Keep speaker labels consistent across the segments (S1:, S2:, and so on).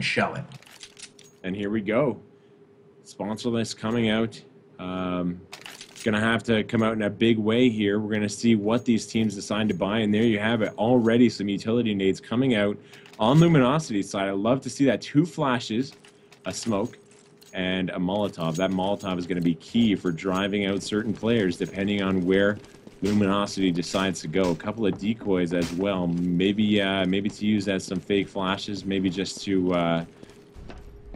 S1: show it.
S2: And here we go. Sponsor list coming out. Gonna have to come out in a big way here. We're gonna see what these teams decide to buy, and there you have it. Already some utility nades coming out on Luminosity's side. I'd love to see that. 2 flashes, a smoke, and a Molotov. That Molotov is gonna be key for driving out certain players depending on where Luminosity decides to go. A couple of decoys as well. Maybe to use as some fake flashes, maybe just to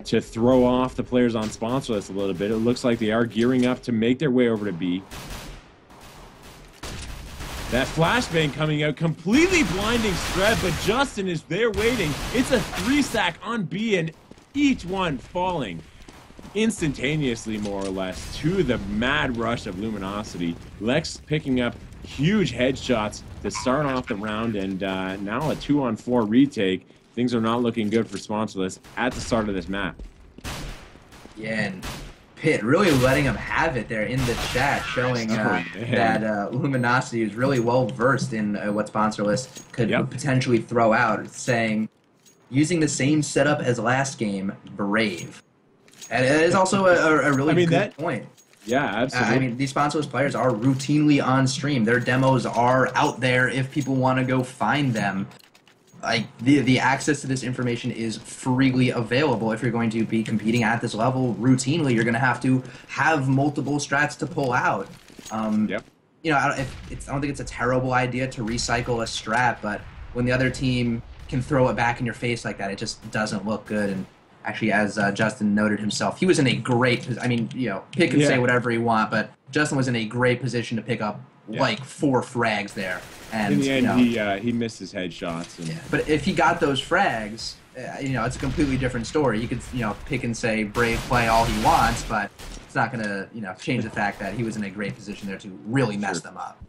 S2: throw off the players on sponsor list a little bit. It looks like they are gearing up to make their way over to B. That flashbang coming out, completely blinding Streb, but Justin is there waiting. It's a 3-stack on B, and each one falling instantaneously, more or less, to the mad rush of Luminosity. Lex picking up huge headshots to start off the round, and now a 2-on-4 retake. Things are not looking good for Sponsorless at the start of this map.
S1: Yeah, and Pitt really letting him have it there in the chat, showing that Luminosity is really well versed in what Sponsorless could potentially throw out, saying, using the same setup as last game, Brave. And it is also a really good point.
S2: Yeah, absolutely.
S1: I mean, these Sponsorless players are routinely on stream. Their demos are out there if people want to go find them. Like, the access to this information is freely available. If you're going to be competing at this level routinely, you're going to have multiple strats to pull out. You know, I don't think it's a terrible idea to recycle a strat, but when the other team can throw it back in your face like that, it just doesn't look good. And actually, as Justin noted himself, he was in a great position. I mean, you know, Pitt can say whatever he want, but Justin was in a great position to pick up like 4 frags there. And
S2: in the end, you know, he missed his headshots. And
S1: but if he got those frags, you know, it's a completely different story. You could, you know, pick and say Brave play all he wants, but it's not going to, you know, change the fact that he was in a great position there to really mess them up.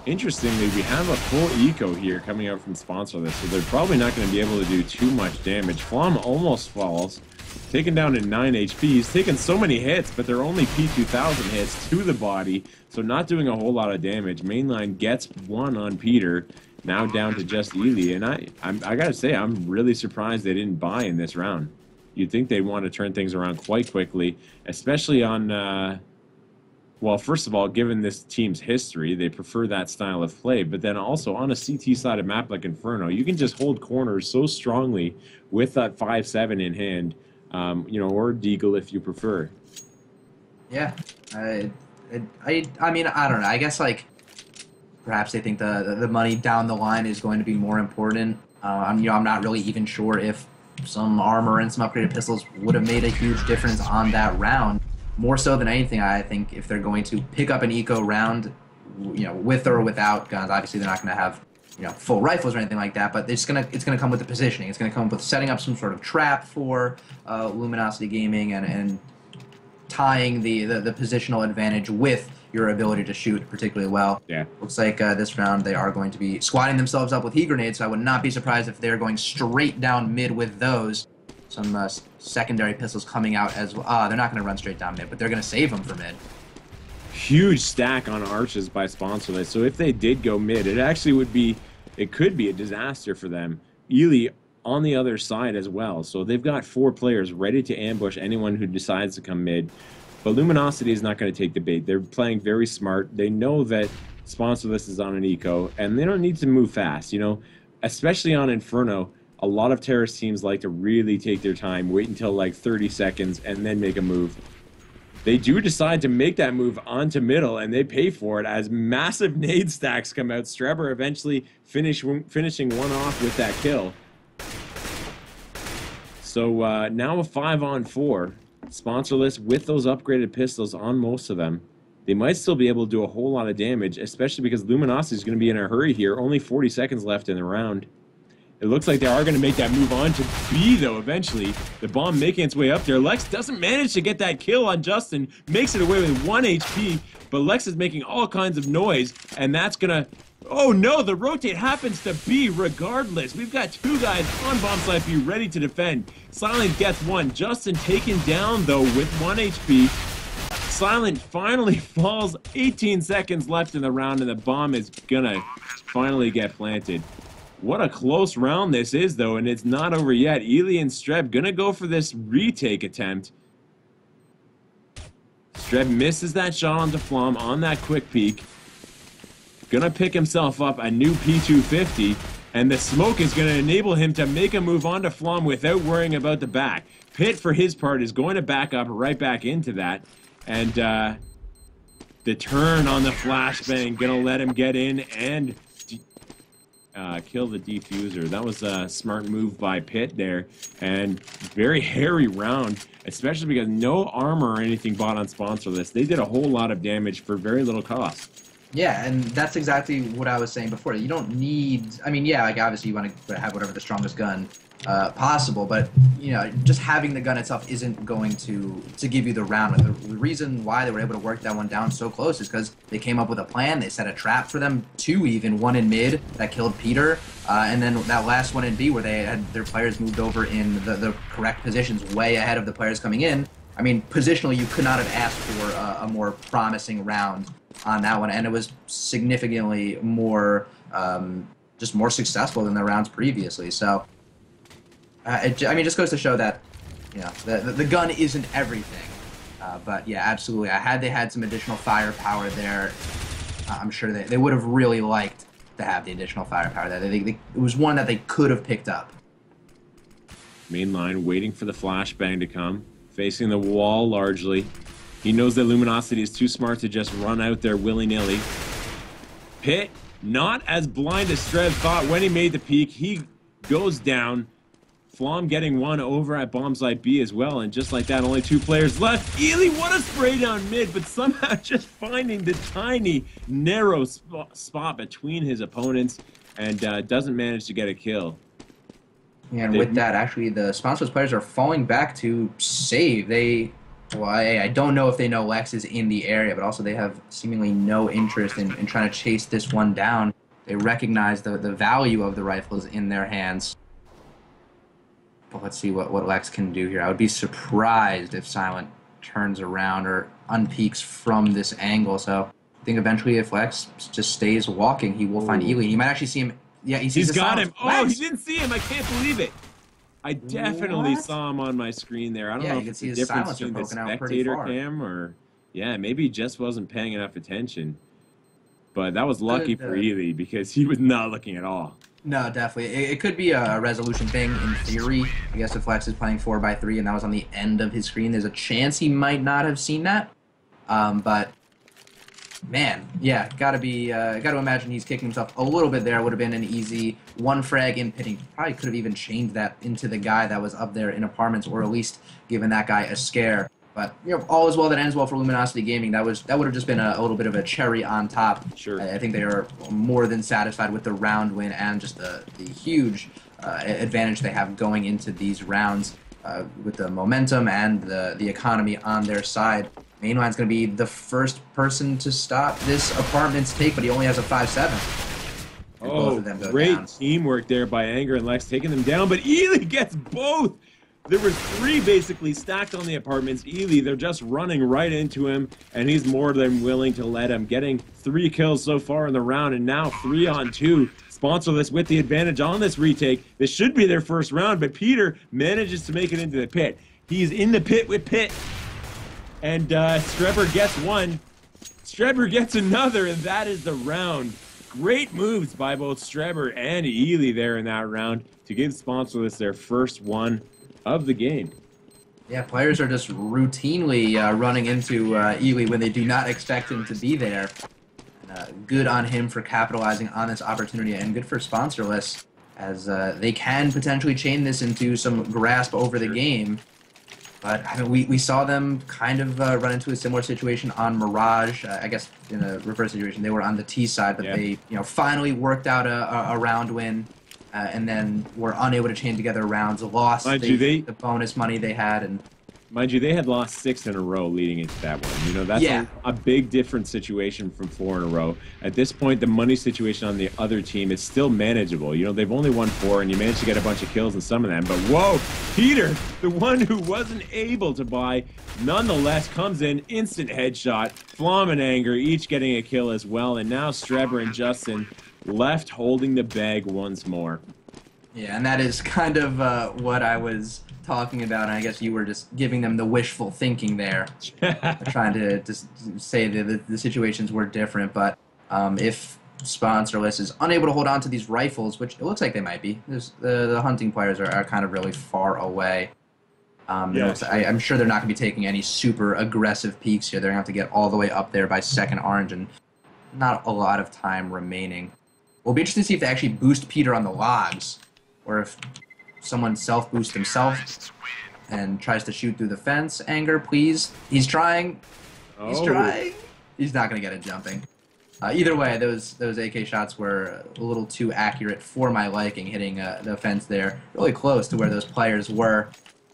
S2: Interestingly, we have a full eco here coming out from Sponsorless, so they're probably not going to be able to do too much damage. Flom almost falls, taken down to 9 HP. He's taken so many hits, but they're only P2000 hits to the body, so not doing a whole lot of damage. Mainline gets 1 on Peter, now down to just Ely, and I gotta say, I'm really surprised they didn't buy in this round. You'd think they'd want to turn things around quite quickly, especially on... well, first of all, given this team's history, they prefer that style of play. But then also on a CT-sided map like Inferno, you can just hold corners so strongly with that 5-7 in hand, you know, or Deagle if you prefer. Yeah,
S1: I mean, I don't know. I guess, like, perhaps they think the money down the line is going to be more important. You know, I'm not really even sure if some armor and some upgraded pistols would have made a huge difference on that round. More so than anything, I think if they're going to pick up an eco round, you know, with or without guns, obviously they're not going to have, you know, full rifles or anything like that, but it's gonna come with the positioning. It's gonna come with setting up some sort of trap for Luminosity Gaming and tying the positional advantage with your ability to shoot particularly well.
S2: Yeah.
S1: Looks like this round they are going to be squatting themselves up with heat grenades, so I would not be surprised if they're going straight down mid with those. Some secondary pistols coming out as well. They're not going to run straight down mid, but they're going to save them for mid.
S2: Huge stack on arches by Sponsorless. So if they did go mid, it actually would be, it could be a disaster for them. Ely on the other side as well. So they've got 4 players ready to ambush anyone who decides to come mid. But Luminosity is not going to take the bait. They're playing very smart. They know that Sponsorless is on an eco, and they don't need to move fast. You know, especially on Inferno, a lot of terrorist teams like to really take their time, wait until like 30 seconds, and then make a move. They do decide to make that move onto middle, and they pay for it as massive nade stacks come out. Streber eventually finishing one off with that kill. So now a 5-on-4. Sponsorless with those upgraded pistols on most of them. They might still be able to do a whole lot of damage, especially because Luminosity is going to be in a hurry here. Only 40 seconds left in the round. It looks like they are going to make that move on to B, though, eventually. The bomb making its way up there. Lex doesn't manage to get that kill on Justin. Makes it away with 1 HP, but Lex is making all kinds of noise, and that's going to... Oh, no, the rotate happens to B regardless. We've got 2 guys on bomb site B ready to defend. Silent gets 1. Justin taken down, though, with 1 HP. Silent finally falls. 18 seconds left in the round, and the bomb is going to finally get planted. What a close round this is, though, and it's not over yet. Ely and Streb gonna go for this retake attempt. Streb misses that shot onto Flom on that quick peek. Gonna pick himself up a new P250, and the smoke is gonna enable him to make a move onto Flom without worrying about the back. Pitt, for his part, is going to back up right back into that, and the turn on the flashbang gonna let him get in and kill the defuser. That was a smart move by Pitt there, and very hairy round, especially because no armor or anything bought on sponsor list. They did a whole lot of damage for very little cost.
S1: Yeah, and that's exactly what I was saying before. You don't need, I mean, yeah, like obviously you want to have whatever the strongest gun possible, but you know, just having the gun itself isn't going to give you the round. And the reason why they were able to work that one down so close is because they came up with a plan. They set a trap for them, two even, one in mid that killed Peter, and then that last one in B where they had their players moved over in the correct positions way ahead of the players coming in. I mean, positionally, you could not have asked for a more promising round on that one, and it was significantly more, just more successful than the rounds previously. So, I mean, it just goes to show that, you know, the gun isn't everything. But yeah, absolutely. Had they had some additional firepower there, I'm sure they would have really liked to have the additional firepower there. It was one that they could have picked up.
S2: Main line waiting for the flashbang to come, facing the wall largely. He knows that Luminosity is too smart to just run out there willy-nilly. Pitt, not as blind as Streb thought when he made the peek. He goes down. Flom getting one over at bomb site B as well, and just like that, only two players left. Ely, what a spray down mid, but somehow just finding the tiny, narrow spot between his opponents, and doesn't manage to get a kill.
S1: And with that, actually, the sponsors players are falling back to save. Well, I don't know if they know Lex is in the area, but also they have seemingly no interest in trying to chase this one down. They recognize the value of the rifles in their hands. But let's see what Lex can do here. I would be surprised if Silent turns around or unpeaks from this angle. So I think eventually if Lex just stays walking, he will find Ely. He might actually see him. Yeah, he's got him.
S2: Oh, he didn't see him. I can't believe it. I definitely saw him on my screen there. I don't know if it's the difference between the spectator cam or... Yeah, maybe he just wasn't paying enough attention. But that was lucky for Ely because he was not looking at all.
S1: No, definitely. It could be a resolution thing in theory. I guess if Lex is playing 4x3 and that was on the end of his screen, there's a chance he might not have seen that. But... Man, yeah, gotta imagine he's kicking himself a little bit there. Would have been an easy one frag in pitting. Probably could have even changed that into the guy that was up there in apartments, or at least given that guy a scare. But you know, all is well that ends well for Luminosity Gaming. That would have just been a little bit of a cherry on top.
S2: Sure.
S1: I think they are more than satisfied with the round win and just the huge advantage they have going into these rounds with the momentum and the economy on their side. Mainline's going to be the first person to stop this apartment's take, but he only has a 5-7.
S2: Oh, great teamwork there by Anger and Lex taking them down, but Ely gets both! There were three basically stacked on the apartments. Ely, they're just running right into him, and he's more than willing to let him. Getting 3 kills so far in the round, and now 3 on 2. Sponsorless with the advantage on this retake. This should be their first round, but Peter manages to make it into the pit. He's in the pit with Pitt. And Strebber gets one. Strebber gets another, and that is the round. Great moves by both Strebber and Ely there in that round to give Sponsorless their first one of the game.
S1: Yeah, players are just routinely running into Ely when they do not expect him to be there. Good on him for capitalizing on this opportunity, and good for Sponsorless, as they can potentially chain this into some grasp over the game. But I mean, we saw them kind of run into a similar situation on Mirage. I guess in a reverse situation, they were on the T side, but they finally worked out a round win, and then were unable to chain together rounds. Lost the bonus money they had, and
S2: mind you, they had lost 6 in a row leading into that one. You know, that's a big different situation from 4 in a row. At this point, the money situation on the other team is still manageable. You know, they've only won 4, and you managed to get a bunch of kills in some of them. But whoa, Peter, the one who wasn't able to buy, nonetheless comes in, instant headshot. Flom and Anger each getting a kill as well. And now Strebber and Justin left holding the bag once more.
S1: Yeah, and that is kind of what I was talking about, and I guess you were just giving them the wishful thinking there, trying to just say that the situations were different. But if Sponsorless is unable to hold on to these rifles, which it looks like they might be, the hunting players are kind of really far away.
S2: Yeah, sure.
S1: I'm sure they're not going to be taking any super aggressive peaks here. They're going to have to get all the way up there by second orange, and not a lot of time remaining. We'll be interested to see if they actually boost Peter on the logs, or if someone self-boosts himself and tries to shoot through the fence. Anger, please. He's trying. He's trying. He's not going to get it jumping. Either way, those AK shots were a little too accurate for my liking, hitting the fence there, really close to where those players were.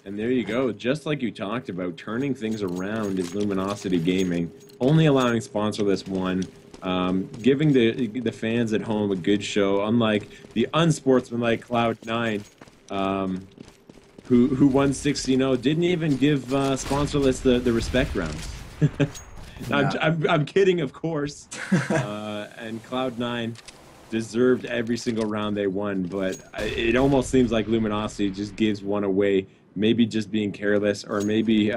S2: And there you go. Just like you talked about, turning things around is Luminosity Gaming, only allowing Sponsorless one. Giving the fans at home a good show, unlike the unsportsmanlike Cloud9, who won 16-0, didn't even give Sponsorless the respect rounds.
S1: Yeah.
S2: I'm kidding, of course. And Cloud9 deserved every single round they won, but it almost seems like Luminosity just gives one away, maybe just being careless, or maybe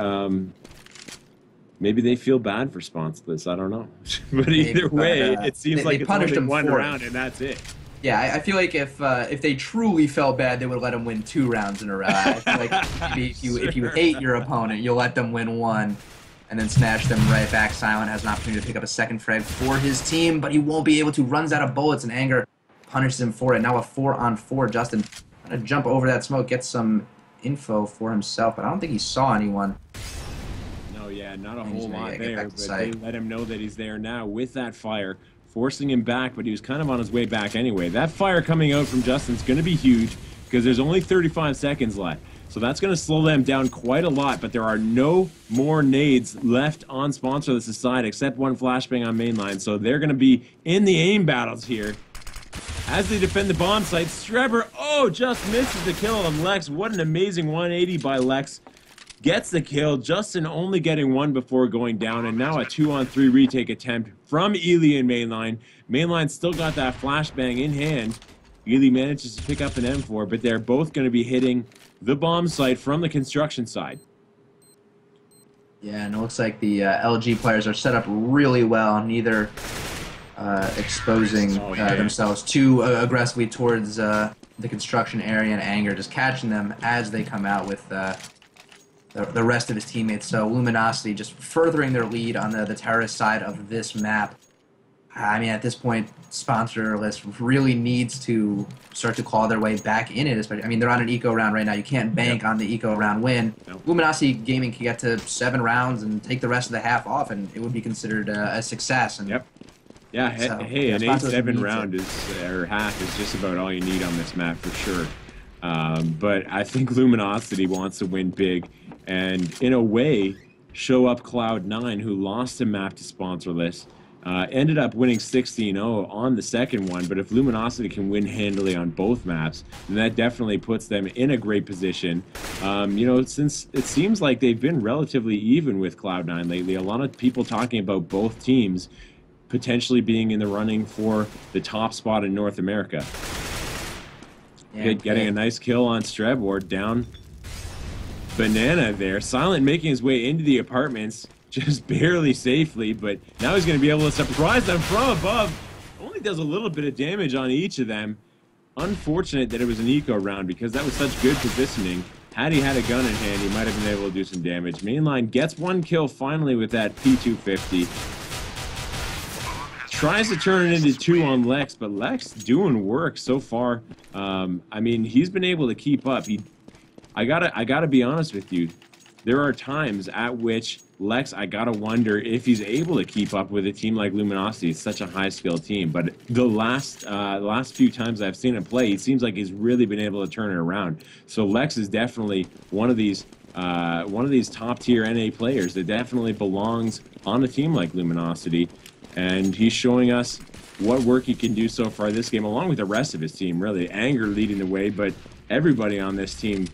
S2: maybe they feel bad for Sponsorless. I don't know. But either way, it seems like it's only one round and that's it.
S1: Yeah, I feel like if they truly felt bad, they would let them win 2 rounds in a row. I feel like maybe if you hate your opponent, you'll let them win 1 and then snatch them right back. Silent has an opportunity to pick up a second frag for his team, but he won't be able to. Runs out of bullets, and Anger punishes him for it. Now a 4-on-4. Justin trying to jump over that smoke, get some info for himself, but I don't think he saw anyone.
S2: Yeah, not a whole lot there, but they let him know that he's there now with that fire, forcing him back, but he was kind of on his way back anyway. That fire coming out from Justin's going to be huge because there's only 35 seconds left. So that's going to slow them down quite a lot, but there are no more nades left on Sponsorless' side except one flashbang on mainline, so they're going to be in the aim battles here. As they defend the bomb site, Strebber, just misses the kill on Lex. What an amazing 180 by Lex. Gets the kill, Justin only getting 1 before going down, and now a 2-on-3 retake attempt from Ely in mainline. Mainline still got that flashbang in hand. Ely manages to pick up an M4, but they're both going to be hitting the bomb site from the construction side.
S1: Yeah, and it looks like the LG players are set up really well, neither exposing themselves too aggressively towards the construction area, and Anger just catching them as they come out with the rest of his teammates. So Luminosity just furthering their lead on the terrorist side of this map. I mean, at this point, Sponsorless really needs to start to claw their way back in it. Especially, I mean, they're on an eco round right now. You can't bank on the eco round win. Luminosity Gaming can get to 7 rounds and take the rest of the half off, and it would be considered a success. And
S2: yeah,
S1: so,
S2: hey, an 8-7 round or half is just about all you need on this map for sure. But I think Luminosity wants to win big and, in a way, show up Cloud9, who lost a map to Sponsorless. Ended up winning 16-0 on the second one, but if Luminosity can win handily on both maps, then that definitely puts them in a great position. You know, since it seems like they've been relatively even with Cloud9 lately, a lot of people talking about both teams potentially being in the running for the top spot in North America. Yeah, getting a nice kill on Strebor, down Banana there. Silent making his way into the apartments, just barely safely, but now he's going to be able to surprise them from above. Only does a little bit of damage on each of them. Unfortunate that it was an eco round because that was such good positioning. Had he had a gun in hand, he might have been able to do some damage. Mainline gets 1 kill finally with that P250. Tries to turn it into 2 on Lex, but Lex doing work so far. I mean, he's been able to keep up. I gotta be honest with you. There are times at which Lex, I gotta wonder if he's able to keep up with a team like Luminosity. It's such a high-skill team, but the last few times I've seen him play, it seems like he's really been able to turn it around. So Lex is definitely one of these top-tier NA players that definitely belongs on a team like Luminosity, and he's showing us what work he can do so far this game, along with the rest of his team. Really, Anger leading the way, but everybody on this team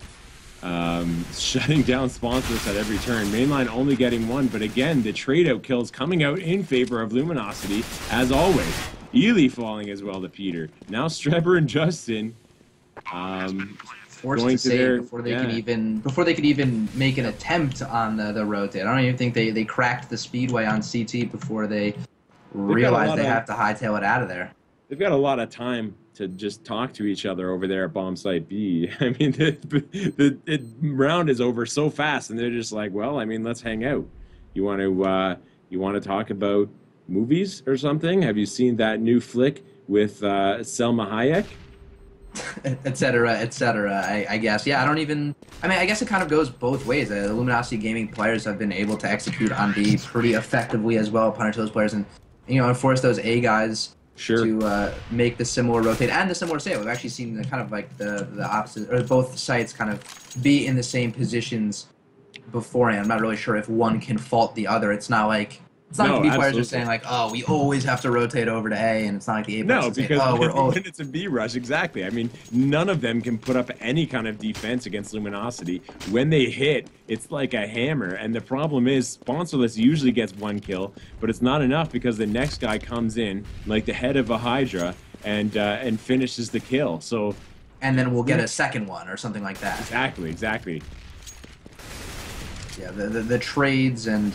S2: shutting down Sponsorless at every turn. Mainline only getting 1, but again, the trade-out kills coming out in favor of Luminosity, as always. Ely falling as well to Peter. Now Strebber and Justin
S1: forced
S2: going
S1: to
S2: to
S1: save
S2: their,
S1: before they could even make an attempt on the rotate. I don't even think they cracked the speedway on CT before they realized they have to hightail it out of there.
S2: They've got a lot of time to just talk to each other over there at bomb site B. I mean, the round is over so fast, and they're just like, well, I mean, let's hang out. You want to talk about movies or something? Have you seen that new flick with Selma Hayek?
S1: Et cetera, I guess. Yeah, I mean, I guess it kind of goes both ways. The Luminosity Gaming players have been able to execute on B pretty effectively as well, punish those players, and, you know, and force those A guys to make the similar rotate and the similar save. We've actually seen the kind of like the opposite, or both sites kind of be in the same positions beforehand. I'm not really sure if one can fault the other. It's not like the B players are saying like, oh, we always have to rotate over to A, and it's not like the A players are saying,
S2: because when it's a B rush, exactly. I mean, none of them can put up any kind of defense against Luminosity. When they hit, it's like a hammer, and the problem is Sponsorless usually gets one kill, but it's not enough because the next guy comes in, like the head of a Hydra, and finishes the kill. So,
S1: and then we'll get a second one or something like that.
S2: Exactly.
S1: Yeah, the trades and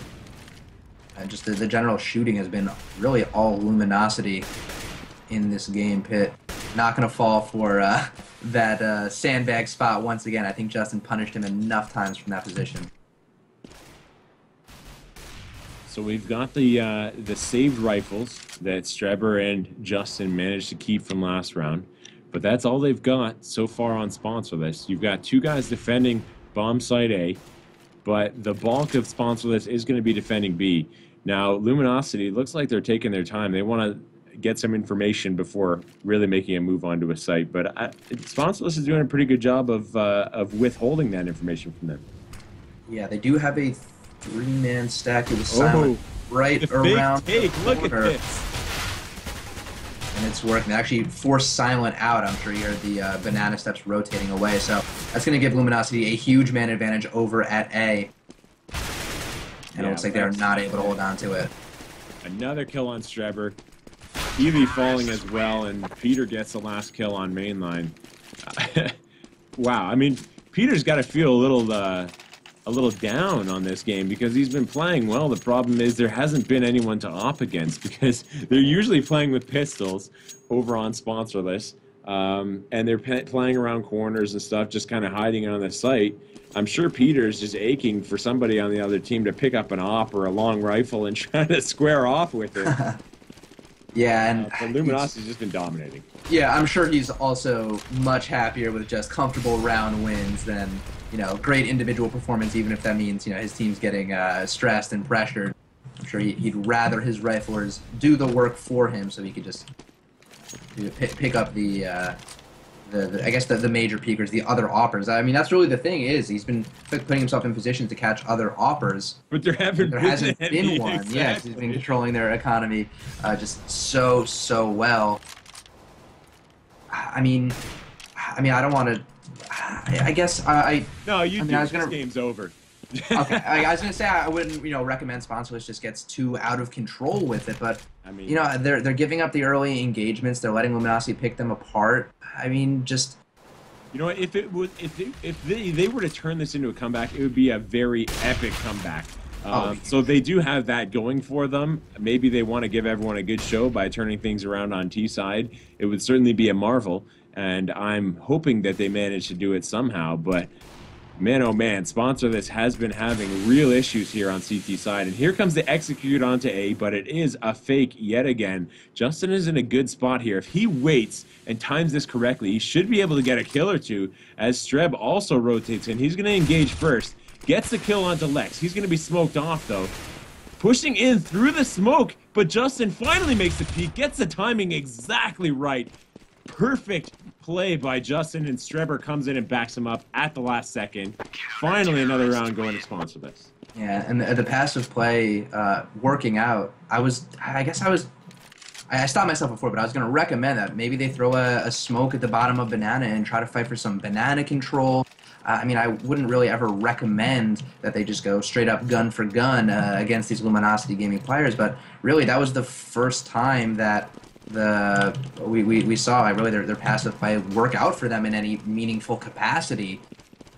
S1: just the general shooting has been really all Luminosity in this game. Pit not going to fall for that sandbag spot once again. I think Justin punished him enough times from that position.
S2: So we've got the saved rifles that Strebber and Justin managed to keep from last round, but that's all they've got so far on Sponsorless. You've got two guys defending bomb site A, but the bulk of Sponsorless is going to be defending B. Now, Luminosity, looks like they're taking their time. They want to get some information before really making a move onto a site, but Sponsorless is doing a pretty good job of withholding that information from them.
S1: Yeah, they do have a three-man stack. It was silent right around the corner.
S2: Look at this.
S1: And it's working. They actually forced silent out. I'm sure you heard the banana steps rotating away. So that's going to give Luminosity a huge man advantage over at A. And it looks like they're not able to hold on to it.
S2: Another kill on Strebber. Evie falling as well, and Peter gets the last kill on mainline. Wow, I mean, Peter's got to feel a little down on this game because he's been playing well. The problem is there hasn't been anyone to op against because they're usually playing with pistols over on Sponsorless, and they're playing around corners and stuff, just kind of hiding on the site. I'm sure Peter's just aching for somebody on the other team to pick up an op or a long rifle and try to square off with it.
S1: Yeah, and
S2: but Luminosity's just been dominating.
S1: Yeah, I'm sure he's also much happier with just comfortable round wins than, you know, great individual performance, even if that means, you know, his team's getting stressed and pressured. I'm sure he'd rather his riflers do the work for him so he could just pick up the I guess the major peakers, the other oppers. I mean, that's really the thing is he's been putting himself in position to catch other oppers.
S2: But there hasn't
S1: been one.
S2: Exactly.
S1: Yes, he's been controlling their economy just so well. I mean, I don't want to. I guess I.
S2: No,
S1: I mean,
S2: this game's over.
S1: Okay, I was gonna say I wouldn't, you know, recommend Sponsorless just gets too out of control with it, but I mean, you know, they're giving up the early engagements. They're letting Luminosity pick them apart. I mean, just,
S2: you know, if they were to turn this into a comeback, it would be a very epic comeback. So they do have that going for them. Maybe they want to give everyone a good show by turning things around on T side. It would certainly be a marvel, and I'm hoping that they manage to do it somehow. But man, oh man, Sponsorless has been having real issues here on CT side. And here comes the execute onto A, but it is a fake yet again. Justin is in a good spot here. If he waits and times this correctly, he should be able to get a kill or two as Streb also rotates in. He's going to engage first. Gets the kill onto Lex. He's going to be smoked off, though. Pushing in through the smoke, but Justin finally makes the peek. Gets the timing exactly right. Perfect play by Justin, and Strebber comes in and backs him up at the last second. Finally, another round going to Sponsorless.
S1: Yeah, and the passive play working out. I stopped myself before, but I was going to recommend that maybe they throw a smoke at the bottom of Banana and try to fight for some banana control. I mean, I wouldn't really ever recommend that they just go straight up gun for gun against these Luminosity Gaming players, but really that was the first time that we saw like really their passive play work out for them in any meaningful capacity.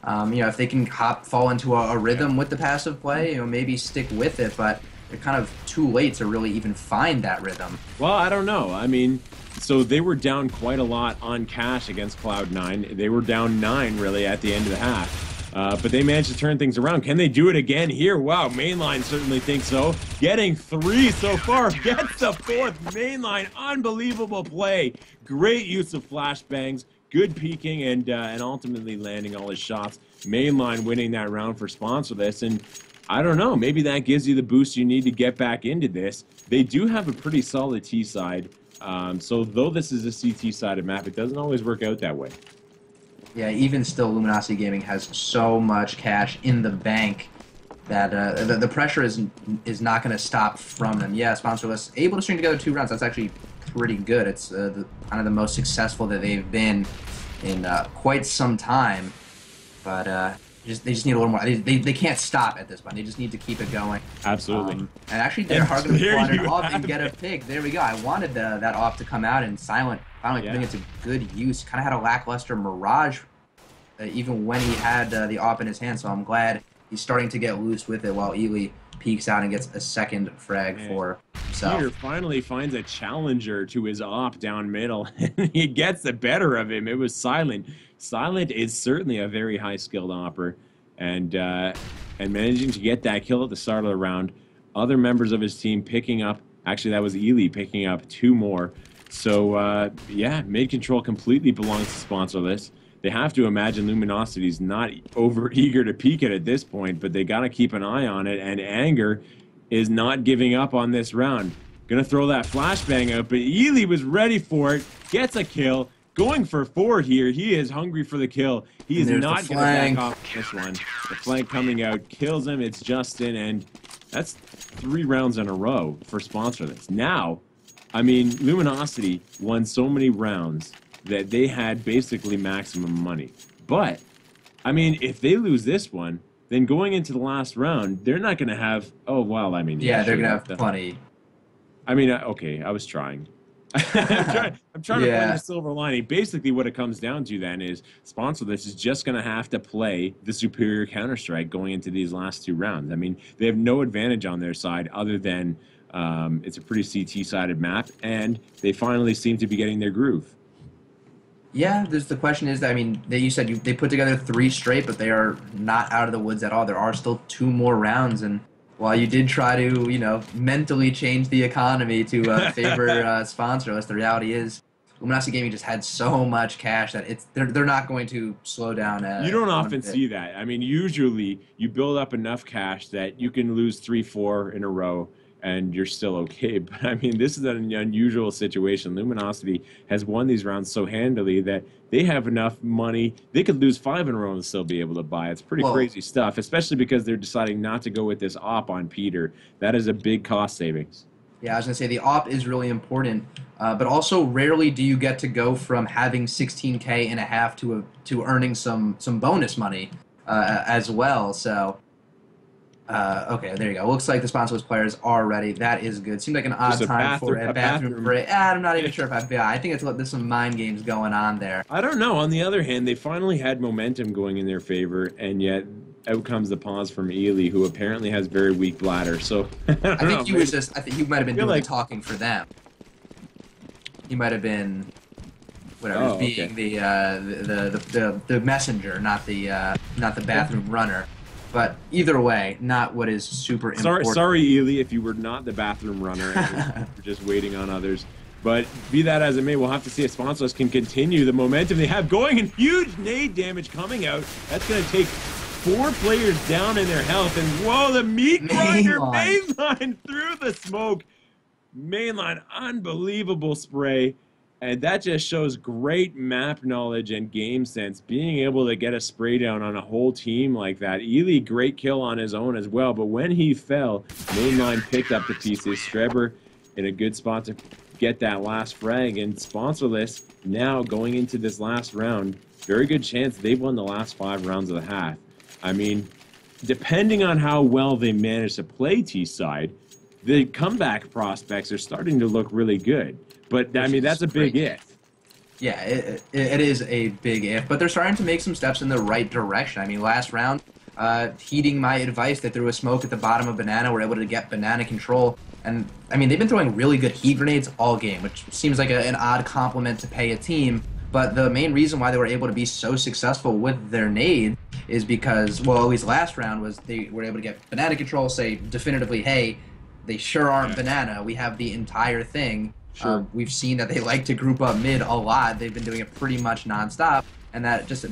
S1: You know, if they can fall into a rhythm with the passive play, you know, maybe stick with it, but they're kind of too late to really even find that rhythm.
S2: Well, I don't know. I mean, so they were down quite a lot on cash against Cloud9. They were down 9 really at the end of the half. But they managed to turn things around. Can they do it again here? Wow, Mainline certainly thinks so. Getting 3 so far. Gets the 4th. Mainline, unbelievable play. Great use of flashbangs. Good peeking and ultimately landing all his shots. Mainline winning that round for Sponsorless. And I don't know, maybe that gives you the boost you need to get back into this. They do have a pretty solid T side. So though this is a CT sided map, it doesn't always work out that way.
S1: Yeah, even still, Luminosity Gaming has so much cash in the bank that the pressure is not going to stop from them. Yeah, Sponsorless able to string together 2 rounds. That's actually pretty good. It's kind of the most successful that they've been in quite some time. But they just need a little more. They can't stop at this point. They just need to keep it going.
S2: Absolutely.
S1: And actually, they're hard to plot it off and get a pick. There we go. I wanted that off to come out, and Silent finally putting it to good use. Kind of had a lackluster Mirage, even when he had the op in his hand. So I'm glad he's starting to get loose with it while Ely peeks out and gets a second frag for himself.
S2: Peter finally finds a challenger to his op down middle, and he gets the better of him. It was Silent. Silent is certainly a very high-skilled opper, and managing to get that kill at the start of the round. Other members of his team picking up, actually that was Ely picking up 2 more. So yeah, mid control completely belongs to Sponsorless. They have to imagine Luminosity's not over eager to peek it at this point, but they got to keep an eye on it, and Anger is not giving up on this round. Gonna throw that flashbang out, but Ely was ready for it, gets a kill, going for 4 here. He is hungry for the kill. He is not gonna back off this one. The flank coming out, kills him, it's Justin, and that's 3 rounds in a row for Sponsorless. Now, I mean, Luminosity won so many rounds that they had basically maximum money. But, I mean, if they lose this one, then going into the last round, they're not going to have... Oh, well, I mean...
S1: Yeah, they're going to have plenty.
S2: I mean, okay, I was trying. I'm trying to find the silver lining. Basically, what it comes down to then is Sponsorless is just going to have to play the superior Counter-Strike going into these last 2 rounds. I mean, they have no advantage on their side other than it's a pretty CT-sided map, and they finally seem to be getting their groove.
S1: Yeah, the question is that, I mean, you said they put together 3 straight, but they are not out of the woods at all. There are still 2 more rounds, and while you did try to, you know, mentally change the economy to favor Sponsorless, the reality is Luminosity Gaming just had so much cash that they're not going to slow down.
S2: You don't often see that. I mean, usually you build up enough cash that you can lose 3-4 in a row, and you're still okay. But I mean, this is an unusual situation. Luminosity has won these rounds so handily that they have enough money. They could lose 5 in a row and still be able to buy. It's pretty crazy stuff, especially because they're deciding not to go with this op on Peter. That is a big cost savings.
S1: Yeah, I was going to say the op is really important, but also rarely do you get to go from having 16K and a half to earning some bonus money as well. So... okay, there you go. Looks like the Sponsorless players are ready. That is good. Seems like an odd time for a bathroom break. I'm not even sure if I think there's some mind games going on there.
S2: I don't know. On the other hand, they finally had momentum going in their favor, and yet out comes the pause from Ely, who apparently has very weak bladder. So I think
S1: he might have been doing the talking for them. He might have been being the messenger, not the bathroom runner. But either way, not what is super important.
S2: Sorry, Ely, if you were not the bathroom runner and were just waiting on others. But be that as it may, we'll have to see if Sponsorless can continue the momentum they have going, and huge nade damage coming out. That's going to take 4 players down in their health. And whoa, the meat grinder mainline through the smoke. Mainline, unbelievable spray. And that just shows great map knowledge and game sense, being able to get a spray down on a whole team like that. Ely, great kill on his own as well, but when he fell, Mainline picked up the pieces. Streber in a good spot to get that last frag, and Sponsorless now going into this last round, very good chance they've won the last 5 rounds of the half. I mean, depending on how well they manage to play T-side, the comeback prospects are starting to look really good. But, I mean, that's a big if.
S1: Yeah, it is a big if, but they're starting to make some steps in the right direction. I mean, last round, heeding my advice, they threw a smoke at the bottom of Banana, were able to get Banana control. And, I mean, they've been throwing really good heat grenades all game, which seems like an odd compliment to pay a team. But the main reason why they were able to be so successful with their nade is because, well, at least last round, was they were able to get Banana control, say definitively, hey, they sure aren't Banana, we have the entire thing.
S2: Sure.
S1: We've seen that they like to group up mid a lot. They've been doing it pretty much nonstop, and that just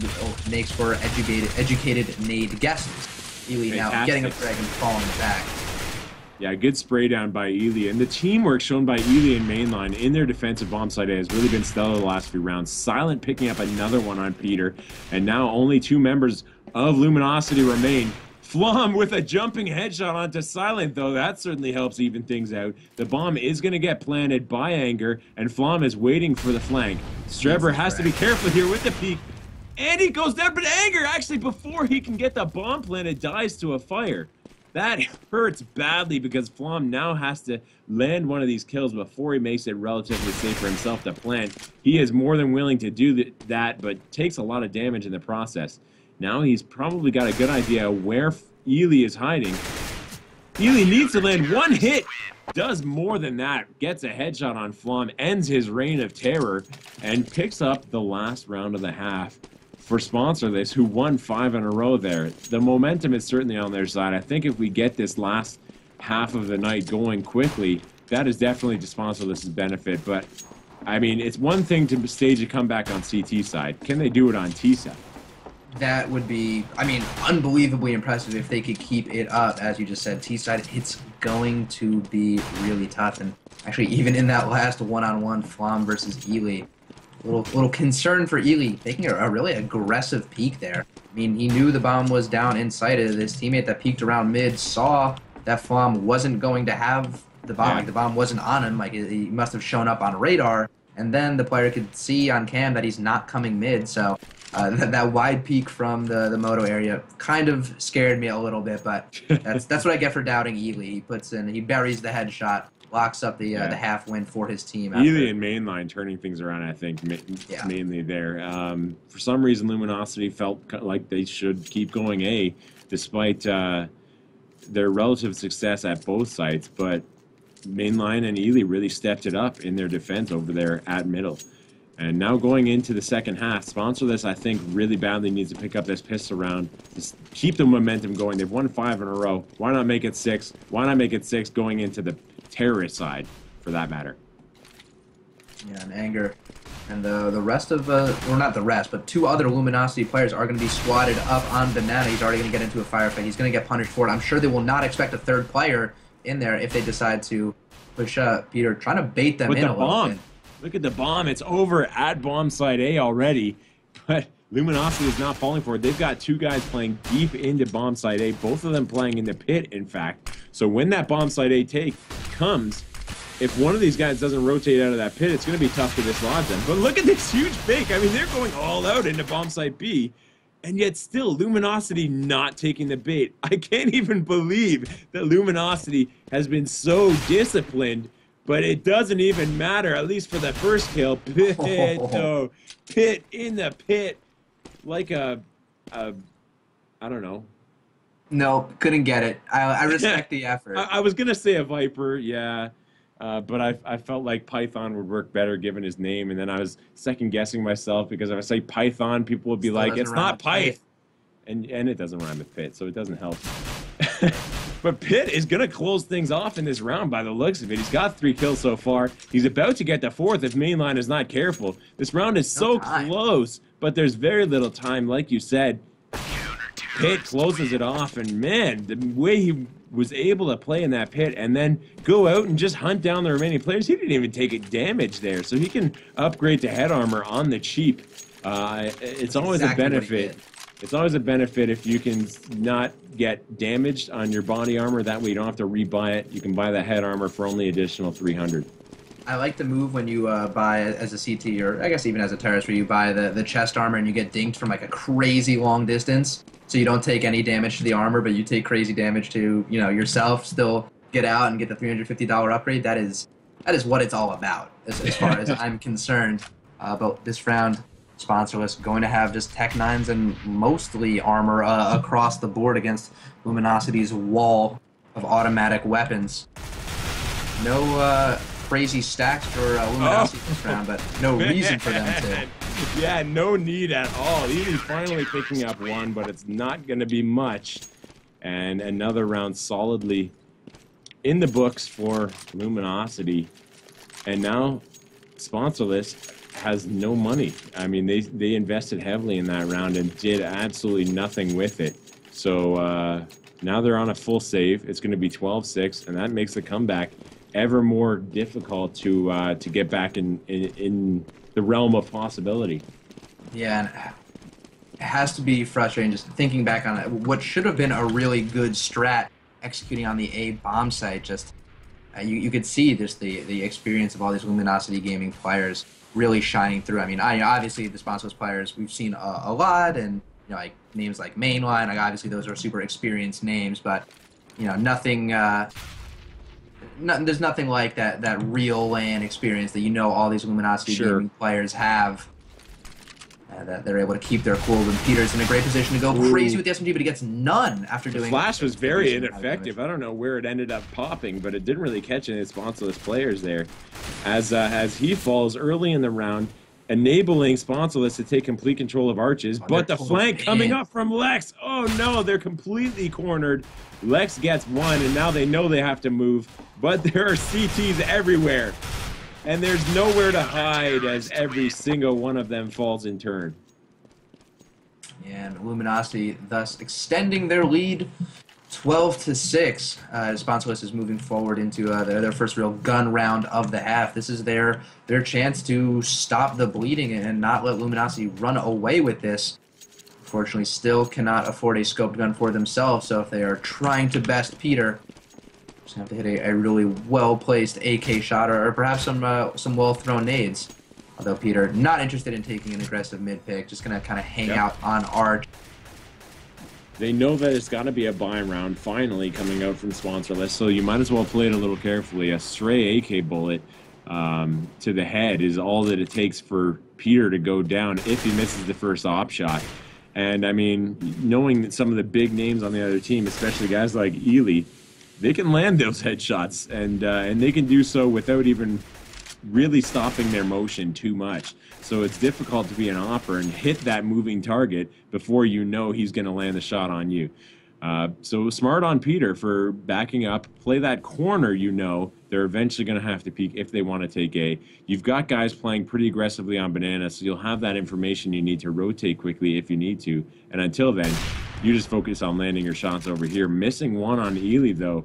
S1: makes for educated nade guesses. Ely now getting a frag and falling back.
S2: Yeah, good spray down by Ely. And the teamwork shown by Ely and Mainline in their defensive bomb site A has really been stellar the last few rounds. Silent picking up another one on Peter. And now only 2 members of Luminosity remain. Flom with a jumping headshot onto Silent, though. That certainly helps even things out. The bomb is going to get planted by Anger, and Flom is waiting for the flank. Strebber has to be careful here with the peek. And he goes down, but Anger, actually, before he can get the bomb planted, dies to a fire. That hurts badly because Flom now has to land one of these kills before he makes it relatively safe for himself to plant. He is more than willing to do that, but takes a lot of damage in the process. Now he's probably got a good idea where Ely is hiding. Ely needs to land one hit. Does more than that. Gets a headshot on Flom, ends his reign of terror, and picks up the last round of the half for Sponsor This, who won 5 in a row there. The momentum is certainly on their side. I think if we get this last half of the night going quickly, that is definitely to Sponsor This's benefit. But, I mean, it's one thing to stage a comeback on CT side. Can they do it on T side?
S1: That would be, I mean, unbelievably impressive if they could keep it up. As you just said, T side, it's going to be really tough. And actually, even in that last one-on-one Flom versus Ely, little concern for Ely, taking a really aggressive peek there. I mean, he knew the bomb was down in sight of his teammate that peeked around mid, saw that Flom wasn't going to have the bomb, like the bomb wasn't on him, like he must have shown up on radar, and then the player could see on cam that he's not coming mid, so that wide peek from the moto area kind of scared me a little bit, but that's what I get for doubting Ely. He buries the headshot, locks up the half win for his team.
S2: Ely and Mainline turning things around, I think, mainly there. For some reason, Luminosity felt like they should keep going A, despite their relative success at both sites, but Mainline and Ely really stepped it up in their defense over there at middle. And now going into the second half, Sponsor This, I think, really badly needs to pick up this pistol round. Just keep the momentum going. They've won 5 in a row. Why not make it 6? Why not make it 6 going into the terrorist side, for that matter?
S1: Yeah, and Anger. And the rest of, or not the rest, but 2 other Luminosity players are going to be squatted up on Banana. He's already going to get into a firefight. He's going to get punished for it. I'm sure they will not expect a 3rd player in there if they decide to push Peter, trying to bait them in a little bit.
S2: Look at the bomb. It's over at bomb site A already, but Luminosity is not falling for it. They've got 2 guys playing deep into bomb site A, both of them playing in the pit, in fact. So when that bomb site A take comes, if one of these guys doesn't rotate out of that pit, it's going to be tough to dislodge them. But look at this huge fake. I mean, they're going all out into bomb site B, and yet still Luminosity not taking the bait. I can't even believe that Luminosity has been so disciplined. But it doesn't even matter, at least for the first kill. Pit, though. Pit in the pit. Like I don't know.
S1: No, couldn't get it. I respect the effort.
S2: I was going to say a Viper, yeah. But I felt like Python would work better given his name. And then I was second-guessing myself because if I say Python, people would be like, it's not Pyth. And it doesn't rhyme with pit, so it doesn't help. But Pitt is going to close things off in this round by the looks of it. He's got 3 kills so far. He's about to get the 4th if Mainline is not careful. This round is so close, but there's very little time. Like you said, Pitt closes it off, and man, the way he was able to play in that pit and then go out and just hunt down the remaining players, he didn't even take a damage there. So he can upgrade to head armor on the cheap. It's always a benefit. It's always a benefit if you can not get damaged on your body armor. That way you don't have to rebuy it. You can buy that head armor for only additional 300.
S1: I like the move when you buy as a CT, or I guess even as a terrorist, where you buy the chest armor and you get dinked from like a crazy long distance. So you don't take any damage to the armor, but you take crazy damage to, you know, yourself, still get out and get the $350 upgrade. That is that is what it's all about, as far as I'm concerned. But this round, sponsorless, going to have just Tech 9s and mostly armor across the board against Luminosity's wall of automatic weapons. No crazy stacks for Luminosity this round, but no reason for them to.
S2: Yeah, no need at all. Even finally picking up one, but it's not going to be much. And another round solidly in the books for Luminosity. And now sponsorless has no money. I mean, they invested heavily in that round and did absolutely nothing with it. So now they're on a full save. It's going to be 12-6, and that makes the comeback ever more difficult to get back in the realm of possibility.
S1: Yeah, and it has to be frustrating just thinking back on it. What should have been a really good strat executing on the A bomb site. Just you could see just the experience of all these Luminosity Gaming players really shining through. I mean, obviously the sponsorless players we've seen a lot, and like names like Mainline, like obviously those are super experienced names, but nothing. There's nothing like that real LAN experience that all these Luminosity Gaming players have. That they're able to keep their cool when Peter's in a great position to go crazy with the SMG, but he gets none after doing.
S2: Flash was very ineffective. I don't know where it ended up popping, but it didn't really catch any sponsorless players there. As he falls early in the round, enabling sponsorless to take complete control of arches, but the flank coming up from Lex. Oh no, they're completely cornered. Lex gets one, and now they know they have to move, but there are CTs everywhere. And there's nowhere to hide as every single one of them falls in turn.
S1: And Luminosity thus extending their lead 12-6. Sponsorless is moving forward into their first real gun round of the half. This is their chance to stop the bleeding and not let Luminosity run away with this. Unfortunately, still cannot afford a scoped gun for themselves, so if they are trying to best Peter, just have to hit a really well-placed AK shot or perhaps some well-thrown nades. Although Peter not interested in taking an aggressive mid-pick, just going to kind of hang out on arch.
S2: They know that it's got to be a buy round finally coming out from sponsorless, so you might as well play it a little carefully. A stray AK bullet to the head is all that it takes for Peter to go down if he misses the first op shot. And I mean, knowing that some of the big names on the other team, especially guys like Ely, they can land those headshots, and they can do so without even really stopping their motion too much. So it's difficult to be an opper and hit that moving target before you know he's going to land the shot on you. So smart on Peter for backing up, play that corner. They're eventually going to have to peek if they want to take A. You've got guys playing pretty aggressively on banana, so you'll have that information you need to rotate quickly if you need to. And until then, you just focus on landing your shots over here. Missing one on Ely, though.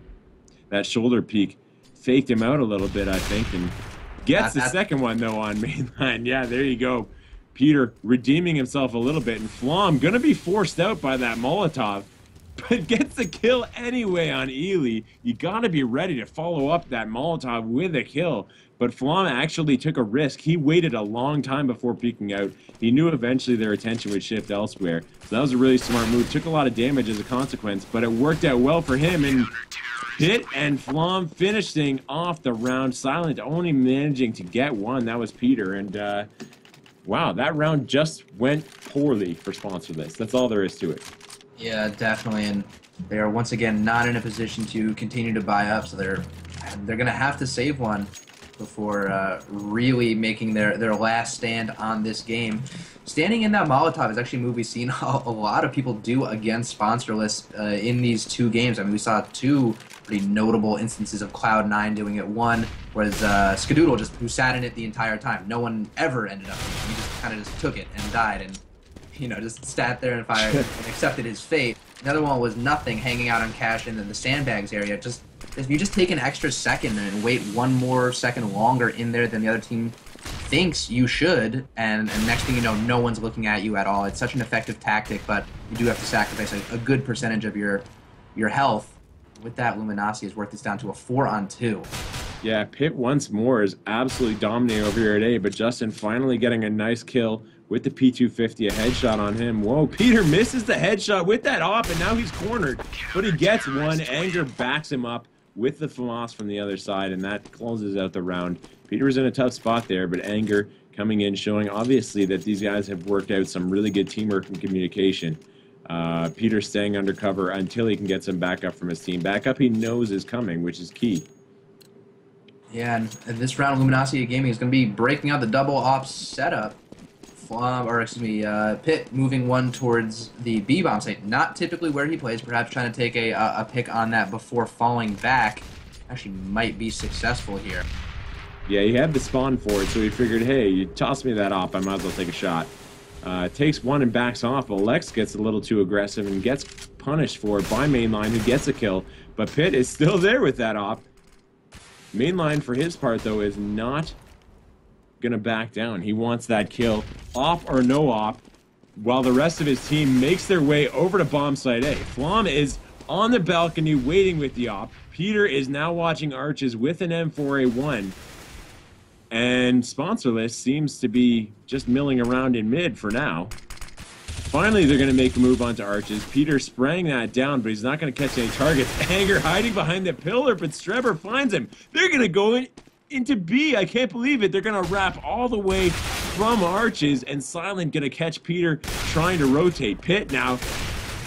S2: That shoulder peek faked him out a little bit, I think, and gets the second one, though, on Mainline. Yeah, there you go. Peter redeeming himself a little bit, and Flom going to be forced out by that Molotov, but gets the kill anyway on Ely. You got to be ready to follow up that Molotov with a kill. But Flom actually took a risk. He waited a long time before peeking out. He knew eventually their attention would shift elsewhere. So that was a really smart move. Took a lot of damage as a consequence, but it worked out well for him. And Hit and Flom finishing off the round. Silent only managing to get one. That was Peter. And wow, that round just went poorly for sponsorless. That's all there is to it.
S1: Yeah, definitely. And they are once again not in a position to continue to buy up, so they're going to have to save one before really making their last stand on this game. Standing in that Molotov is actually a move we've seen a lot of people do against sponsorless in these two games. I mean, we saw two pretty notable instances of Cloud9 doing it. One was Skadoodle, who sat in it the entire time. No one ever ended up in it. He just kind of just took it and died and, just sat there and fired and accepted his fate. Another one was Nothing, hanging out on cash in the sandbags area. If you just take an extra second and wait one more second longer in there than the other team thinks you should, and next thing you know, no one's looking at you at all. It's such an effective tactic, but you do have to sacrifice a good percentage of your health. With that, Luminosity has worked this down to a 4-on-2.
S2: Yeah, Pit once more is absolutely dominating over here at A, but Justin finally getting a nice kill with the P250, a headshot on him. Whoa, Peter misses the headshot with that op, and now he's cornered. But he gets one. Anger backs him up with the FAMAS from the other side, and that closes out the round. Peter's in a tough spot there, but Anger coming in, showing obviously that these guys have worked out some really good teamwork and communication. Peter staying undercover until he can get some backup from his team. Backup he knows is coming, which is key.
S1: Yeah, and this round, Luminosity Gaming is going to be breaking out the double ops setup. Pit moving one towards the B-bomb site. Not typically where he plays, perhaps trying to take a pick on that before falling back. Actually might be successful here.
S2: Yeah, he had the spawn for it, so he figured, hey, you toss me that op, I might as well take a shot. Takes one and backs off, but Lex gets a little too aggressive and gets punished for it by Mainline, who gets a kill. But Pit is still there with that op. Mainline, for his part, though, is not going to back down. He wants that kill, op or no op, while the rest of his team makes their way over to bomb site A. Flom is on the balcony waiting with the op. Peter is now watching Arches with an M4A1. And Sponsorless seems to be just milling around in mid for now. Finally, they're going to make a move onto Arches. Peter spraying that down, but he's not going to catch any targets. Anger hiding behind the pillar, but Strebber finds him. They're going to go into B. I can't believe it. They're going to wrap all the way from Arches, and Silent going to catch Peter trying to rotate. Pit now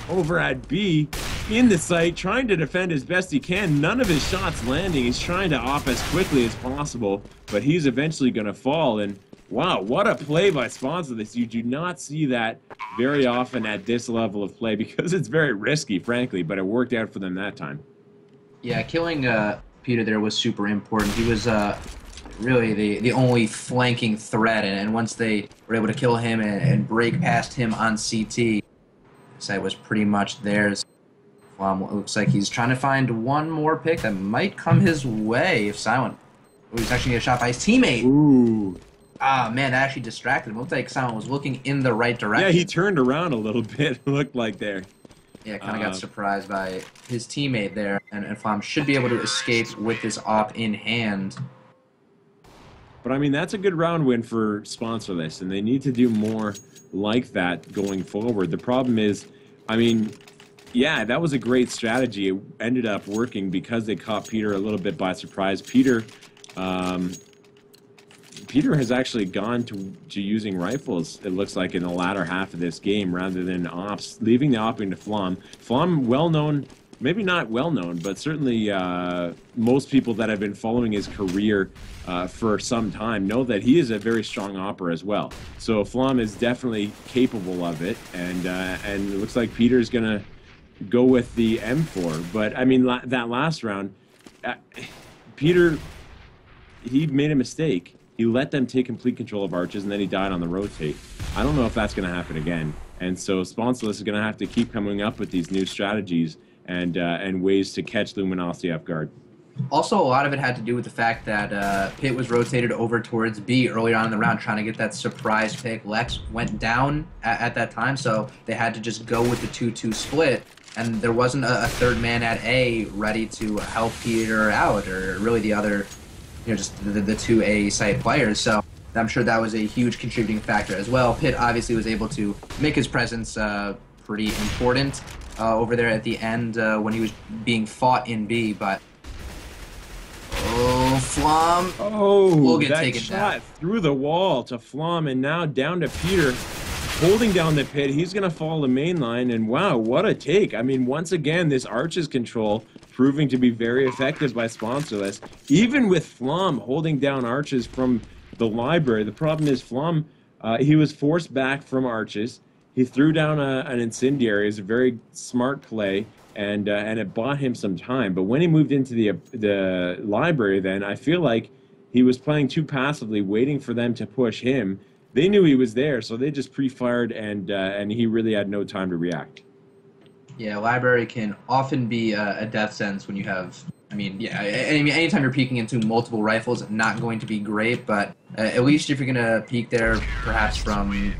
S2: over at B in the site, trying to defend as best he can. None of his shots landing. He's trying to op as quickly as possible, but he's eventually going to fall. And wow, what a play by Sponsorless. You do not see that very often at this level of play because it's very risky, frankly, but it worked out for them that time.
S1: Yeah, killing Peter there was super important. He was really the only flanking threat, and once they were able to kill him and break past him on CT, the site was pretty much theirs. It looks like he's trying to find one more pick that might come his way if Silent... Oh, he's actually going to get shot by his teammate.
S2: Ooh.
S1: Ah, man, that actually distracted him. It looked like Silent was looking in the right direction.
S2: Yeah, he turned around a little bit, it looked like there.
S1: Yeah, kind of got surprised by his teammate there, and Flom should be able to escape with this op in hand.
S2: But I mean, that's a good round win for Sponsorless, and they need to do more like that going forward. The problem is, I mean, yeah, that was a great strategy. It ended up working because they caught Peter a little bit by surprise. Peter has actually gone to using rifles, it looks like, in the latter half of this game rather than ops, leaving the opping to Flom. Flom, well-known, maybe not well-known, but certainly most people that have been following his career for some time know that he is a very strong opper as well. So Flom is definitely capable of it, and it looks like Peter's going to go with the M4. But, I mean, that last round, Peter, he made a mistake. He let them take complete control of Arches, and then he died on the rotate. I don't know if that's going to happen again. And so Sponsorless is going to have to keep coming up with these new strategies and ways to catch Luminosity off guard.
S1: Also, a lot of it had to do with the fact that Pit was rotated over towards B earlier on in the round, trying to get that surprise pick. Lex went down at that time, so they had to just go with the 2-2 split. And there wasn't a third man at A ready to help Peter out, or really the other... just the two A site players, so I'm sure that was a huge contributing factor as well. Pit obviously was able to make his presence pretty important over there at the end when he was being fought in B, but... Oh, Flom!
S2: Oh,
S1: we'll get
S2: that
S1: taken
S2: shot
S1: down.
S2: Through the wall to Flom, and now down to Peter, holding down the Pit. He's going to fall to mainline, and wow, what a take. I mean, once again, this Arches control proving to be very effective by Sponsorless. Even with Flom holding down Arches from the library, the problem is Flom, he was forced back from Arches. He threw down an incendiary. It was a very smart play, and it bought him some time. But when he moved into the library, then I feel like he was playing too passively, waiting for them to push him. They knew he was there, so they just pre-fired, and he really had no time to react.
S1: Yeah, library can often be a death sentence when you have... I mean, yeah, anytime you're peeking into multiple rifles, not going to be great, but at least if you're going to peek there, perhaps from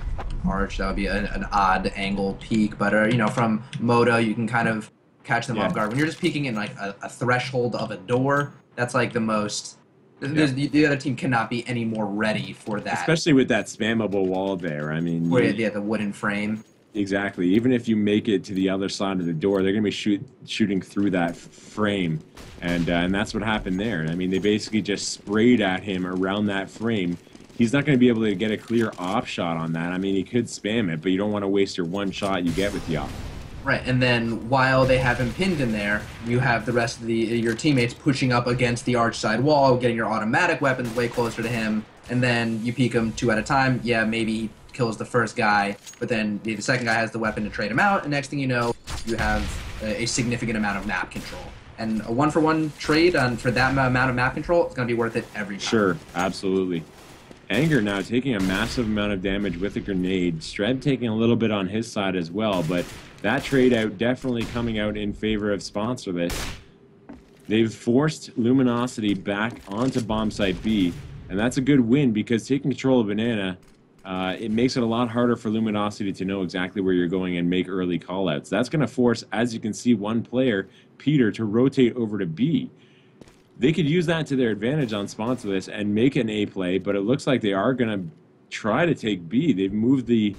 S1: Arch, that would be an odd angle peek, but, from Moto, you can kind of catch them off guard. When you're just peeking in, like, a threshold of a door, that's, like, the most... The other team cannot be any more ready for that.
S2: Especially with that spammable wall there, I mean...
S1: Where, the wooden frame.
S2: Exactly. Even if you make it to the other side of the door, they're going to be shooting through that frame, and that's what happened there. I mean, they basically just sprayed at him around that frame. He's not going to be able to get a clear off shot on that. I mean, he could spam it, but you don't want to waste your one shot you get with the off.
S1: Right, and then while they have him pinned in there, you have the rest of your teammates pushing up against the arch side wall, getting your automatic weapons way closer to him, and then you peek him 2 at a time. Yeah, maybe he kills the first guy, but then the second guy has the weapon to trade him out, and next thing you know, you have a significant amount of map control. And a 1-for-1 trade for that amount of map control is going to be worth it every time.
S2: Sure, absolutely. Anger now taking a massive amount of damage with a grenade. Streb taking a little bit on his side as well, but that trade out definitely coming out in favor of Sponsorless. They've forced Luminosity back onto bomb site B, and that's a good win because taking control of Banana, it makes it a lot harder for Luminosity to know exactly where you're going and make early callouts. That's going to force, as you can see, one player, Peter, to rotate over to B. They could use that to their advantage on Sponsorless and make an A play, but it looks like they are going to try to take B. They've moved the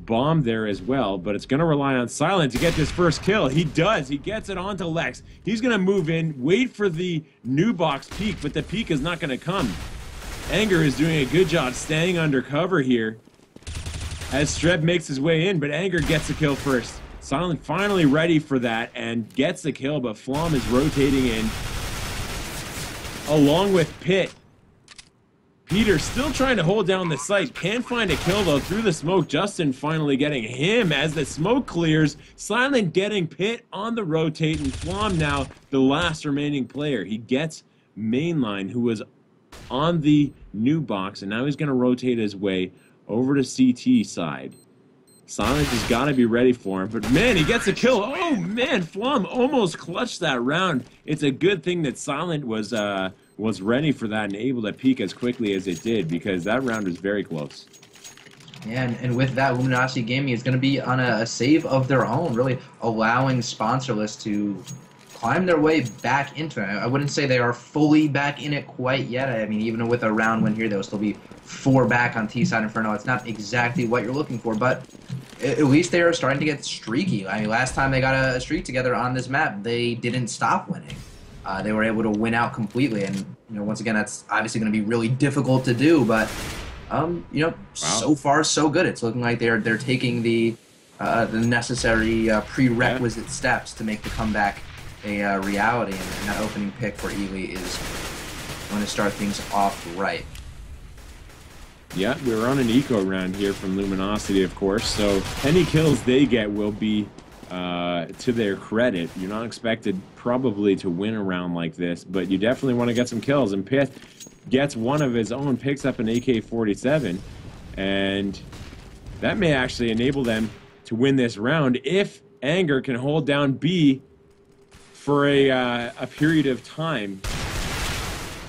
S2: bomb there as well, but it's going to rely on Silent to get this first kill. He does. He gets it onto Lex. He's going to move in, wait for the new box peek, but the peek is not going to come. Anger is doing a good job staying under cover here as Streb makes his way in, but Anger gets the kill first. Silent finally ready for that and gets the kill, but Flom is rotating in along with Pit. Peter still trying to hold down the site. Can't find a kill though through the smoke. Justin finally getting him as the smoke clears. Silent getting Pit on the rotate, and Flom now the last remaining player. He gets Mainline, who was on the new box, and now he's going to rotate his way over to CT side. Silent has got to be ready for him, but man, he gets a kill. Oh man, Flom almost clutched that round. It's a good thing that Silent was ready for that and able to peek as quickly as it did, because that round was very close.
S1: Yeah, and with that, Luminosity Gaming is going to be on a save of their own, really allowing Sponsorless to climb their way back into it. I wouldn't say they are fully back in it quite yet. I mean, even with a round win here, they'll still be 4 back on T-side Inferno. It's not exactly what you're looking for, but at least they are starting to get streaky. I mean, last time they got a streak together on this map, they didn't stop winning. They were able to win out completely, and once again, that's obviously going to be really difficult to do. But wow. So far so good. It's looking like they're taking the necessary prerequisite steps to make the comeback a reality, and that opening pick for Ely is going to start things off right.
S2: Yeah, we're on an eco round here from Luminosity, of course, so any kills they get will be to their credit. You're not expected probably to win a round like this, but you definitely want to get some kills, and Pith gets one of his own, picks up an AK-47, and that may actually enable them to win this round if Anger can hold down B for a period of time,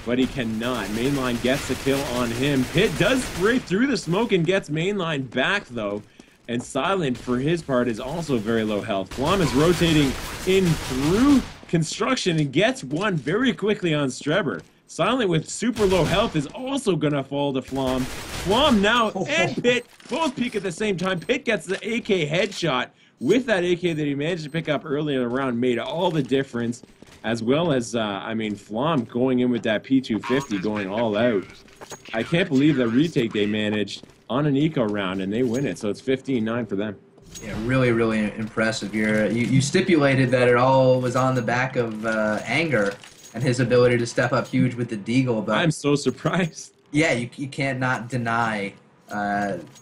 S2: but he cannot. Mainline gets the kill on him. Pit does spray through the smoke and gets Mainline back, though. And Silent, for his part, is also very low health. Flom is rotating in through construction and gets one very quickly on Strebber. Silent with super low health is also going to fall to Flom. Flom now and Pit both peek at the same time. Pit gets the AK headshot with that AK that he managed to pick up early in the round, made all the difference, as well as, I mean, Flom going in with that P250, going all out. I can't believe the retake they managed on an eco round, and they win it, so it's 15-9 for them.
S1: Yeah, really, really impressive. You stipulated that it all was on the back of Anger and his ability to step up huge with the deagle, but
S2: I'm so surprised.
S1: Yeah, you can't not deny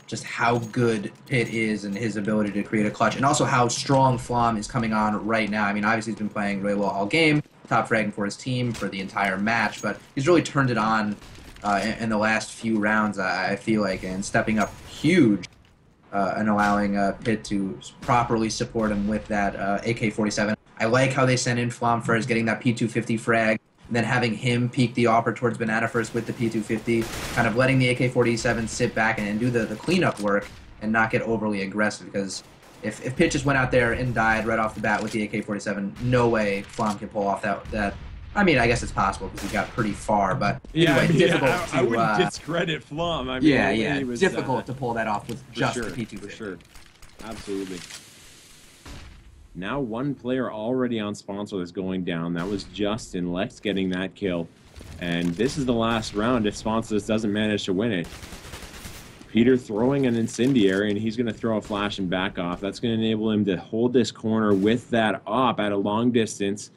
S1: just how good Pit is and his ability to create a clutch, and also how strong Flom is coming on right now. I mean, obviously he's been playing really well all game, top fragging for his team for the entire match, but he's really turned it on in the last few rounds, I feel like, and stepping up huge and allowing Pit to properly support him with that AK-47. I like how they sent in Flom first, getting that P250 frag, and then having him peek the offer towards Banana first with the P250, kind of letting the AK-47 sit back and do the cleanup work and not get overly aggressive, because if Pit just went out there and died right off the bat with the AK-47, no way Flom can pull off that. I mean, I guess it's possible because he got pretty far, but anyway, difficult to...
S2: I wouldn't discredit Flom. I mean,
S1: yeah, difficult to pull that off with just the P250.
S2: For sure. Absolutely. Now one player already on sponsor that's going down. That was Justin. Lex getting that kill. And this is the last round if Sponsorless doesn't manage to win it. Peter throwing an incendiary, and he's going to throw a flash and back off. That's going to enable him to hold this corner with that op at a long distance.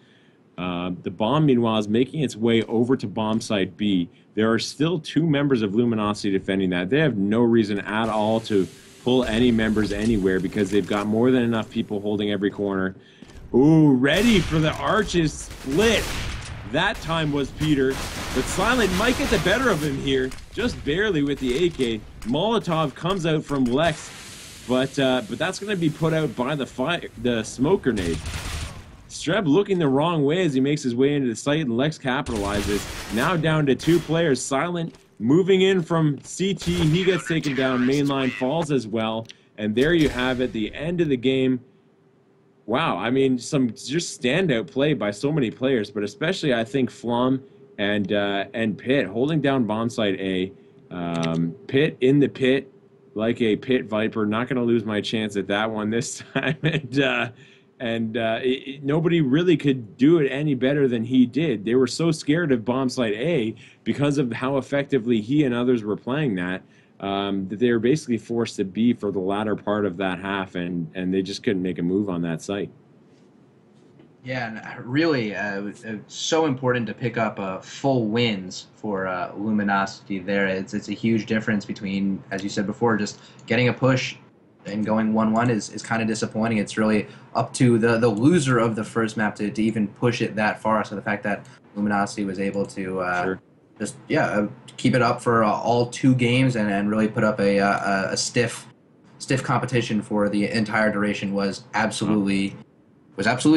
S2: The bomb, meanwhile, is making its way over to bomb site B. There are still 2 members of Luminosity defending that. They have no reason at all to pull any members anywhere because they've got more than enough people holding every corner. Ooh, ready for the arches split. That time was Peter, but Silent might get the better of him here, just barely with the AK. Molotov comes out from Lex, but that's going to be put out by the smoke grenade. Streb looking the wrong way as he makes his way into the site, and Lex capitalizes. Now down to 2 players. Silent moving in from CT. He gets taken down. Mainline falls as well. And there you have it, the end of the game. Wow, I mean, some just standout play by so many players, but especially I think Flom and Pitt holding down bomb site A. Pitt in the pit like a pit viper. Not going to lose my chance at that one this time. Nobody really could do it any better than he did. They were so scared of bomb site A because of how effectively he and others were playing that they were basically forced to B for the latter part of that half, and they just couldn't make a move on that site.
S1: Yeah, and really, it was so important to pick up full wins for Luminosity there. It's a huge difference between, as you said before, just getting a push and going 1-1 is kind of disappointing. It's really up to the loser of the first map to even push it that far. So the fact that Luminosity was able to just keep it up for all 2 games and really put up a stiff competition for the entire duration was absolutely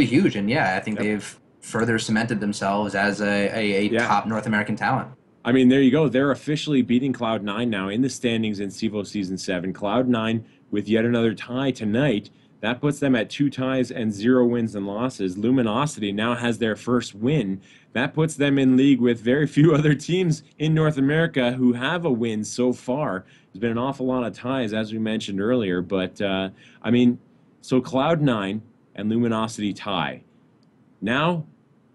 S1: huge. And I think they've further cemented themselves as a top North American talent.
S2: I mean, there you go. They're officially beating Cloud9 now in the standings in CEVO Season 7. Cloud9 with yet another tie tonight. That puts them at 2 ties and 0 wins and losses. Luminosity now has their first win. That puts them in league with very few other teams in North America who have a win so far. There's been an awful lot of ties, as we mentioned earlier. But, I mean, so Cloud9 and Luminosity tie. Now,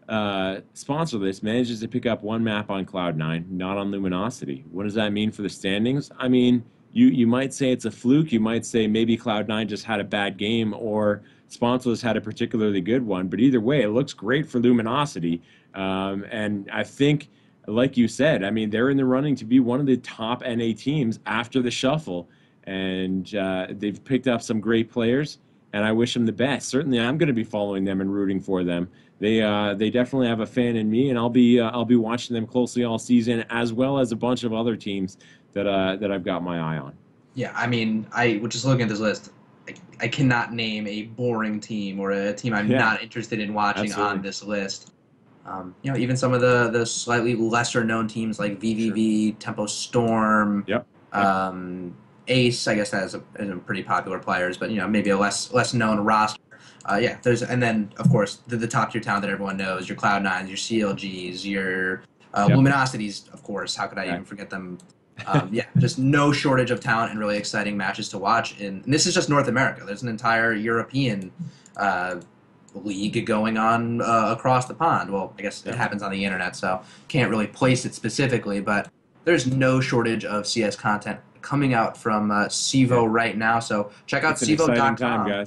S2: Sponsorless manages to pick up 1 map on Cloud9, not on Luminosity. What does that mean for the standings? I mean, you might say it's a fluke. You might say maybe Cloud9 just had a bad game or Sponsorless had a particularly good one. But either way, it looks great for Luminosity. And I think, like you said, I mean, they're in the running to be one of the top NA teams after the shuffle. And they've picked up some great players, and I wish them the best. Certainly, I'm going to be following them and rooting for them. They definitely have a fan in me, and I'll be watching them closely all season, as well as a bunch of other teams that I've got my eye on.
S1: Yeah, I mean, I was just looking at this list. I cannot name a boring team or a team I'm not interested in watching on this list. Even some of the slightly lesser known teams like VVV, Tempo Storm, Ace, I guess that is a pretty popular players, but maybe a less known roster. And then of course the top tier talent that everyone knows, your Cloud9s, your CLGs, your Luminosities, of course. How could I even forget them? Just no shortage of talent and really exciting matches to watch. And this is just North America. There's an entire European league going on across the pond. Well, I guess it happens on the internet, so can't really place it specifically, but there's no shortage of CS content coming out from CEVO right now. So check out CEVO.com,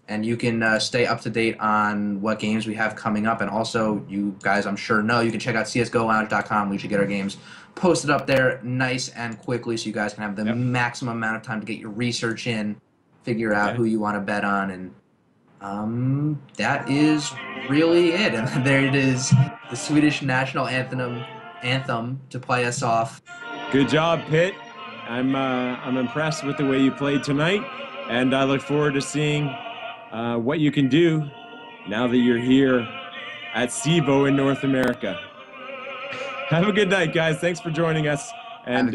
S1: and you can stay up to date on what games we have coming up. And also, you guys, I'm sure know, you can check out CSGOLounge.com. We should get our games posted up there nice and quickly so you guys can have the maximum amount of time to get your research in, figure out who you want to bet on, and that is really it. And there it is, the Swedish national anthem to play us off.
S2: Good job, Pitt. I'm impressed with the way you played tonight, and I look forward to seeing what you can do now that you're here at CEVO in North America. Have a good night, guys. Thanks for joining us, and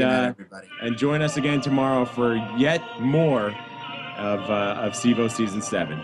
S2: join us again tomorrow for yet more of CEVO Season 7.